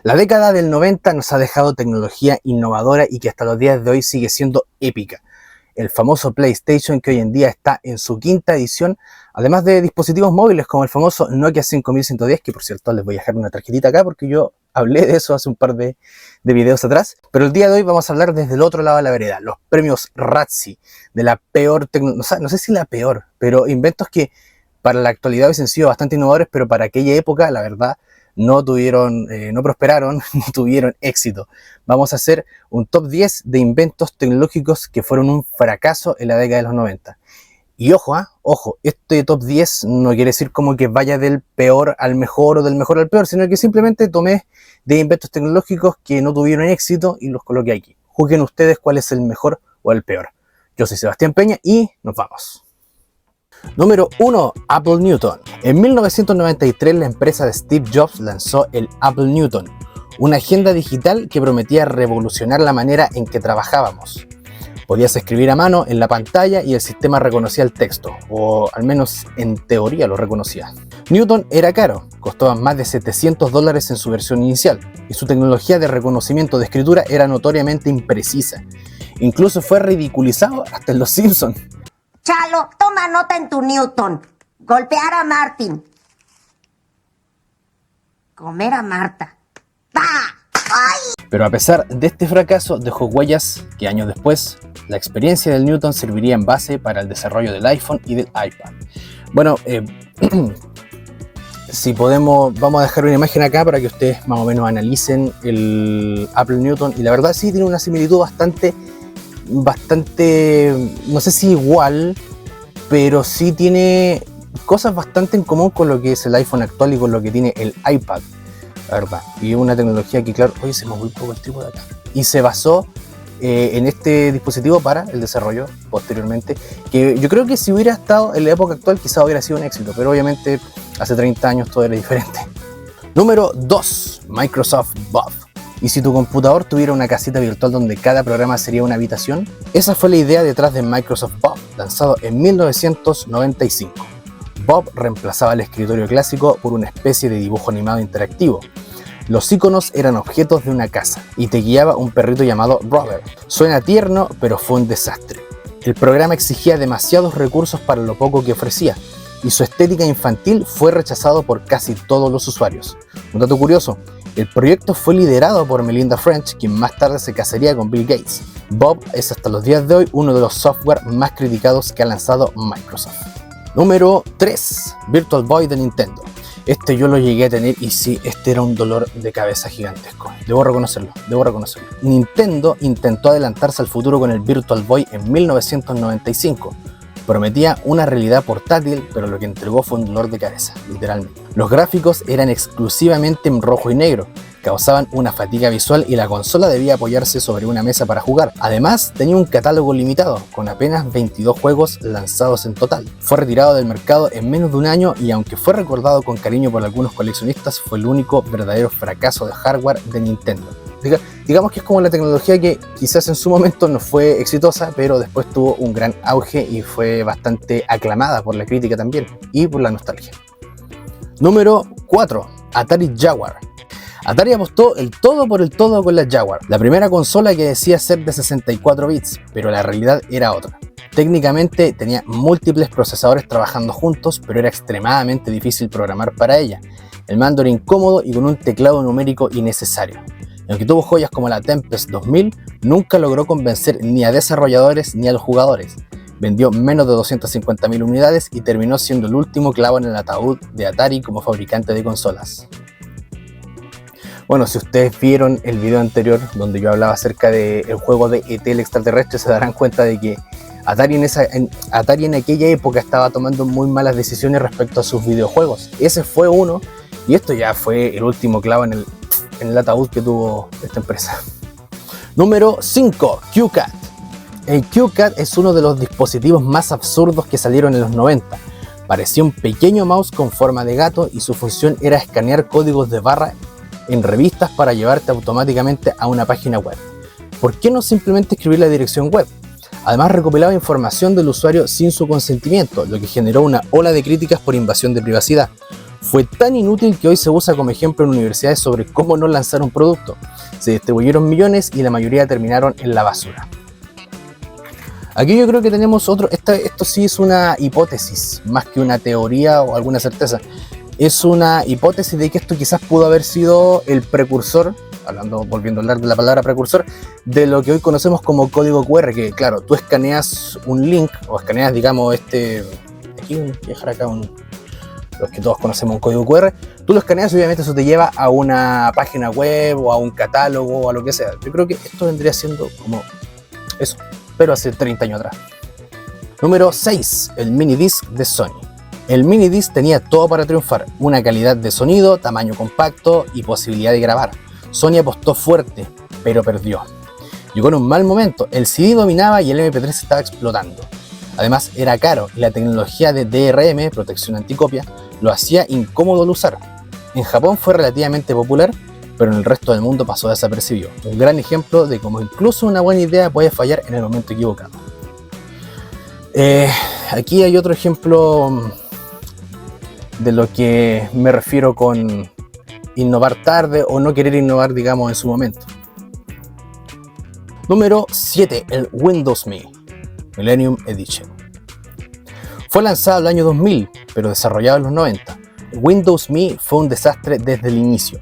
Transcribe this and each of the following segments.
La década del 90 nos ha dejado tecnología innovadora y que hasta los días de hoy sigue siendo épica. El famoso PlayStation, que hoy en día está en su quinta edición, además de dispositivos móviles como el famoso Nokia 5110, que por cierto les voy a dejar una tarjetita acá porque yo hablé de eso hace un par de videos atrás. Pero el día de hoy vamos a hablar desde el otro lado de la vereda, los premios Razzie, de la peor tecnología, no sé si la peor, pero inventos que para la actualidad hubiesen sido bastante innovadores, pero para aquella época, la verdad, no prosperaron, no tuvieron éxito. Vamos a hacer un top 10 de inventos tecnológicos que fueron un fracaso en la década de los 90. Y ojo, este top 10 no quiere decir como que vaya del peor al mejor o del mejor al peor, sino que simplemente tomé de inventos tecnológicos que no tuvieron éxito y los coloqué aquí. Juzguen ustedes cuál es el mejor o el peor. Yo soy Sebastián Peña y nos vamos. Número 1. Apple Newton. En 1993 la empresa de Steve Jobs lanzó el Apple Newton, una agenda digital que prometía revolucionar la manera en que trabajábamos. Podías escribir a mano en la pantalla y el sistema reconocía el texto, o al menos en teoría lo reconocía. Newton era caro, costaba más de $700 en su versión inicial, y su tecnología de reconocimiento de escritura era notoriamente imprecisa. Incluso fue ridiculizado hasta en Los Simpsons. Chalo, toma nota en tu Newton. Golpear a Martin. Comer a Marta. ¡Bah! ¡Ay! Pero a pesar de este fracaso, dejó huellas que años después, la experiencia del Newton serviría en base para el desarrollo del iPhone y del iPad. Bueno, si podemos, vamos a dejar una imagen acá para que ustedes más o menos analicen el Apple Newton. Y la verdad sí tiene una similitud bastante, no sé si igual, pero sí tiene cosas bastante en común con lo que es el iPhone actual y con lo que tiene el iPad, la verdad. Y una tecnología que, claro, hoy se me volvió un poco el tipo de acá. Y se basó en este dispositivo para el desarrollo posteriormente, que yo creo que si hubiera estado en la época actual quizás hubiera sido un éxito, pero obviamente hace 30 años todo era diferente. Número 2. Microsoft Bob. ¿Y si tu computador tuviera una casita virtual donde cada programa sería una habitación? Esa fue la idea detrás de Microsoft Bob, lanzado en 1995. Bob reemplazaba el escritorio clásico por una especie de dibujo animado interactivo. Los iconos eran objetos de una casa y te guiaba un perrito llamado Robert. Suena tierno, pero fue un desastre. El programa exigía demasiados recursos para lo poco que ofrecía, y su estética infantil fue rechazado por casi todos los usuarios. Un dato curioso: el proyecto fue liderado por Melinda French, quien más tarde se casaría con Bill Gates. Bob es hasta los días de hoy uno de los software más criticados que ha lanzado Microsoft. Número 3. Virtual Boy de Nintendo. Este yo lo llegué a tener y sí, este era un dolor de cabeza gigantesco. Debo reconocerlo. Nintendo intentó adelantarse al futuro con el Virtual Boy en 1995. Prometía una realidad portátil, pero lo que entregó fue un dolor de cabeza, literalmente. Los gráficos eran exclusivamente en rojo y negro, causaban una fatiga visual y la consola debía apoyarse sobre una mesa para jugar. Además, tenía un catálogo limitado, con apenas 22 juegos lanzados en total. Fue retirado del mercado en menos de un año y aunque fue recordado con cariño por algunos coleccionistas, fue el único verdadero fracaso de hardware de Nintendo. Digamos que es como la tecnología que quizás en su momento no fue exitosa, pero después tuvo un gran auge y fue bastante aclamada por la crítica también y por la nostalgia. Número 4. Atari Jaguar. Atari apostó el todo por el todo con la Jaguar, la primera consola que decía ser de 64 bits, pero la realidad era otra. Técnicamente tenía múltiples procesadores trabajando juntos, pero era extremadamente difícil programar para ella. El mando era incómodo y con un teclado numérico innecesario. Y aunque tuvo joyas como la Tempest 2000, nunca logró convencer ni a desarrolladores ni a los jugadores. Vendió menos de 250.000 unidades y terminó siendo el último clavo en el ataúd de Atari como fabricante de consolas. Bueno, si ustedes vieron el video anterior donde yo hablaba acerca del juego de E.T. el extraterrestre, se darán cuenta de que Atari en aquella época estaba tomando muy malas decisiones respecto a sus videojuegos. Ese fue uno, y esto ya fue el último clavo en el ataúd que tuvo esta empresa. Número 5. QCAD. El QCAD es uno de los dispositivos más absurdos que salieron en los 90. Parecía un pequeño mouse con forma de gato y su función era escanear códigos de barra en revistas para llevarte automáticamente a una página web. ¿Por qué no simplemente escribir la dirección web? Además, recopilaba información del usuario sin su consentimiento, lo que generó una ola de críticas por invasión de privacidad. Fue tan inútil que hoy se usa como ejemplo en universidades sobre cómo no lanzar un producto. Se distribuyeron millones y la mayoría terminaron en la basura. Aquí yo creo que tenemos otro, esto sí es una hipótesis, más que una teoría o alguna certeza. Es una hipótesis de que esto quizás pudo haber sido el precursor, volviendo a hablar de la palabra precursor, de lo que hoy conocemos como código QR, que claro, tú escaneas un link, o escaneas, digamos, aquí voy a dejar acá los que todos conocemos un código QR, tú lo escaneas y obviamente eso te lleva a una página web o a un catálogo o a lo que sea. Yo creo que esto vendría siendo como eso, pero hace 30 años atrás. Número 6, el mini disc de Sony. El mini disc tenía todo para triunfar, una calidad de sonido, tamaño compacto y posibilidad de grabar. Sony apostó fuerte, pero perdió. Llegó en un mal momento, el CD dominaba y el MP3 estaba explotando. Además era caro y la tecnología de DRM, protección anticopia, lo hacía incómodo de usar. En Japón fue relativamente popular, pero en el resto del mundo pasó desapercibido. Un gran ejemplo de cómo incluso una buena idea puede fallar en el momento equivocado. Aquí hay otro ejemplo de lo que me refiero con innovar tarde o no querer innovar, digamos, en su momento. Número 7, el Windows Me Millennium Edition. Fue lanzado el año 2000, pero desarrollado en los 90. Windows Me fue un desastre desde el inicio.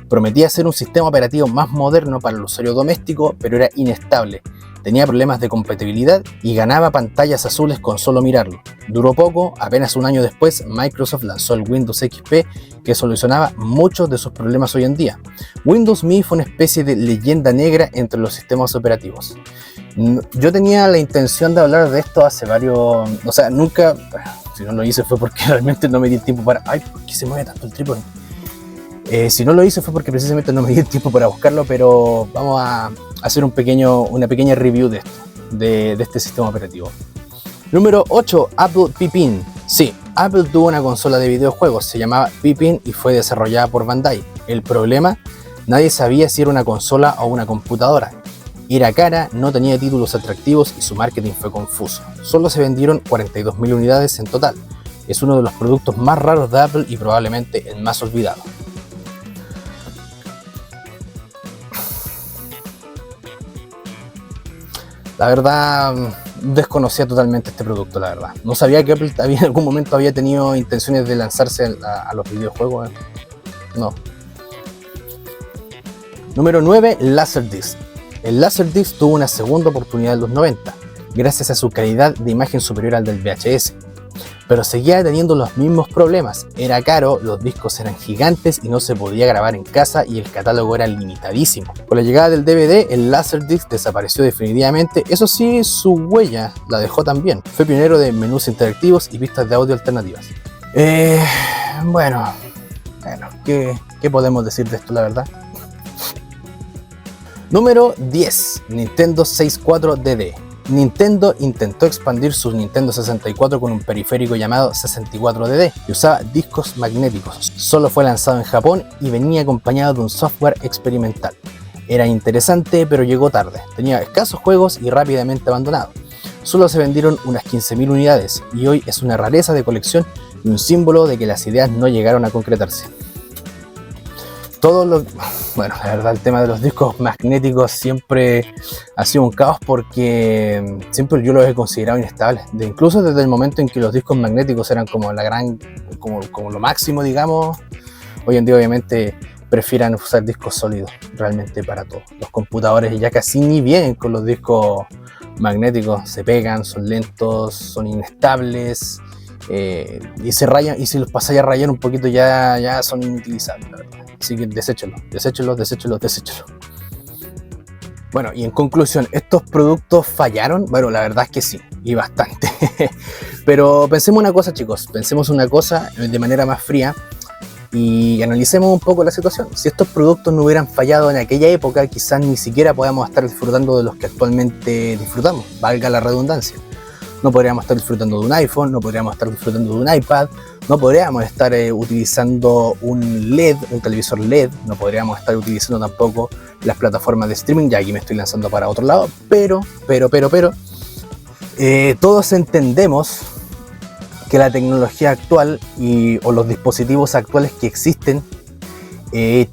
Prometía ser un sistema operativo más moderno para el usuario doméstico, pero era inestable. Tenía problemas de compatibilidad y ganaba pantallas azules con solo mirarlo. Duró poco, apenas un año después Microsoft lanzó el Windows XP, que solucionaba muchos de sus problemas hoy en día. Windows Me fue una especie de leyenda negra entre los sistemas operativos. Yo tenía la intención de hablar de esto hace varios... O sea, nunca... Si no lo hice fue porque realmente no me di el tiempo para... Ay, ¿por qué se mueve tanto el trípode? Si no lo hice fue porque precisamente no me di el tiempo para buscarlo, pero vamos a hacer una pequeña review de esto, de este sistema operativo. Número 8, Apple Pippin. Sí, Apple tuvo una consola de videojuegos, se llamaba Pippin y fue desarrollada por Bandai. El problema, nadie sabía si era una consola o una computadora. Era cara, no tenía títulos atractivos y su marketing fue confuso. Solo se vendieron 42.000 unidades en total. Es uno de los productos más raros de Apple y probablemente el más olvidado. La verdad, desconocía totalmente este producto, la verdad. No sabía que Apple en algún momento había tenido intenciones de lanzarse a los videojuegos. No. Número 9, Laserdisc. El Laserdisc tuvo una segunda oportunidad en los 90, gracias a su calidad de imagen superior al del VHS. Pero seguía teniendo los mismos problemas. Era caro, los discos eran gigantes y no se podía grabar en casa y el catálogo era limitadísimo. Con la llegada del DVD, el Laserdisc desapareció definitivamente. Eso sí, su huella la dejó también. Fue pionero de menús interactivos y pistas de audio alternativas. Bueno, ¿qué podemos decir de esto, la verdad? Número 10, Nintendo 64 DD. Nintendo intentó expandir su Nintendo 64 con un periférico llamado 64DD que usaba discos magnéticos. Solo fue lanzado en Japón y venía acompañado de un software experimental. Era interesante, pero llegó tarde. Tenía escasos juegos y rápidamente abandonado. Solo se vendieron unas 15.000 unidades y hoy es una rareza de colección y un símbolo de que las ideas no llegaron a concretarse. Bueno, la verdad el tema de los discos magnéticos siempre ha sido un caos porque siempre yo los he considerado inestables. Incluso desde el momento en que los discos magnéticos eran como como lo máximo, digamos, hoy en día obviamente prefieran usar discos sólidos realmente para todo. Los computadores ya casi ni vienen con los discos magnéticos, se pegan, son lentos, son inestables y se rayan, y si los pasáis a rayar un poquito ya son inutilizables, la verdad. Así que deséchenlos. Bueno, y en conclusión, ¿estos productos fallaron? Bueno, la verdad es que sí, y bastante. Pero pensemos una cosa, chicos, de manera más fría y analicemos un poco la situación. Si estos productos no hubieran fallado en aquella época, quizás ni siquiera podamos estar disfrutando de los que actualmente disfrutamos, valga la redundancia. No podríamos estar disfrutando de un iPhone, no podríamos estar disfrutando de un iPad, no podríamos estar utilizando un LED, un televisor LED, no podríamos estar utilizando tampoco las plataformas de streaming, ya aquí me estoy lanzando para otro lado, pero todos entendemos que la tecnología actual o los dispositivos actuales que existen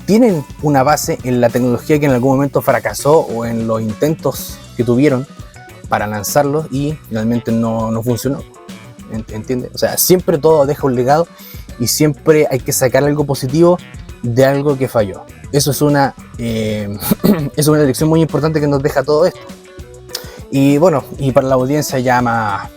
tienen una base en la tecnología que en algún momento fracasó o en los intentos que tuvieron para lanzarlos y finalmente no funcionó. ¿Entiendes? O sea, siempre todo deja un legado y siempre hay que sacar algo positivo de algo que falló. Eso es una lección muy importante que nos deja todo esto. Y bueno, y para la audiencia ya más,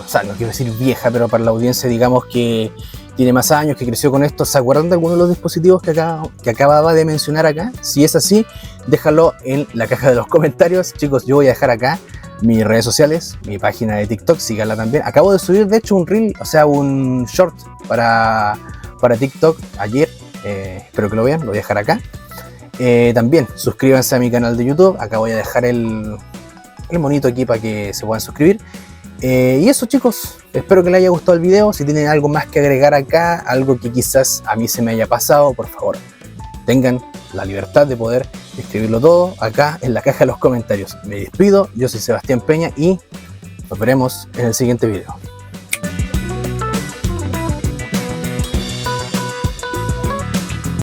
o sea, no quiero decir vieja, pero para la audiencia, digamos, que tiene más años, que creció con esto, ¿se acuerdan de alguno de los dispositivos que acababa de mencionar acá? Si es así, déjalo en la caja de los comentarios. Chicos, yo voy a dejar acá mis redes sociales, mi página de TikTok, síganla también. Acabo de subir, de hecho, un reel, o sea, un short para TikTok ayer. Espero que lo vean, lo voy a dejar acá. También suscríbanse a mi canal de YouTube. Acá voy a dejar el monito aquí para que se puedan suscribir. Y eso, chicos, espero que les haya gustado el video. Si tienen algo más que agregar acá, algo que quizás a mí se me haya pasado, por favor, tengan la libertad de poder escribirlo todo acá en la caja de los comentarios. Me despido, yo soy Sebastián Peña y nos veremos en el siguiente video.